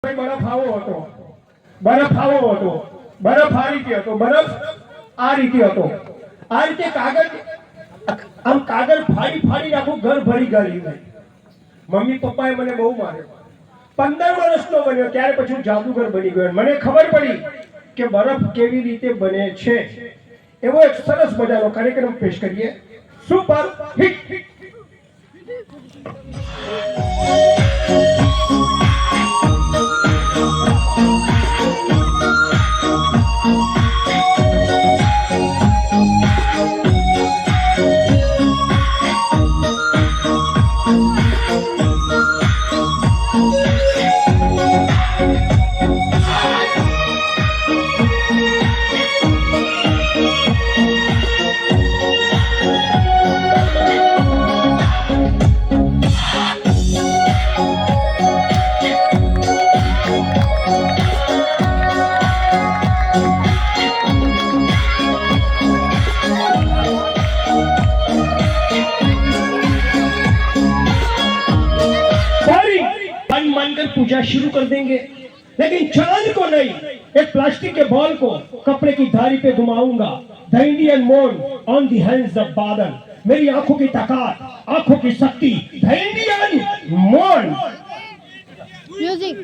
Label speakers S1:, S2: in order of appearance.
S1: બરફ આવો હતો, બરફ આવો હતો, બરફ આ રીતે હતો, બરફ આ રીતે હતો, આ રીતે કાગળ આમ કાગળ ફાડી ફાડી આખું ઘર ભરી ગયું. મમ્મી પપ્પાએ મને બહુ માર્યો. 15 વર્ષનો બન્યો ત્યારે પછી જાદુગર બની ગયો. મને ખબર પડી કે બરફ કેવી રીતે બને છે. એવો એક સરસ મજાનો કાર્યક્રમ પેશ કરીએ. Super hit. पूजा शुरू कर देंगे, लेकिन चांद को नहीं, एक प्लास्टिक के बॉल को कपड़े की धारी पे घुमाऊंगा. The Indian moon on the hands of बादल. मेरी आंखों की ताकत, आंखों की शक्ति. The Indian moon. म्यूजिक.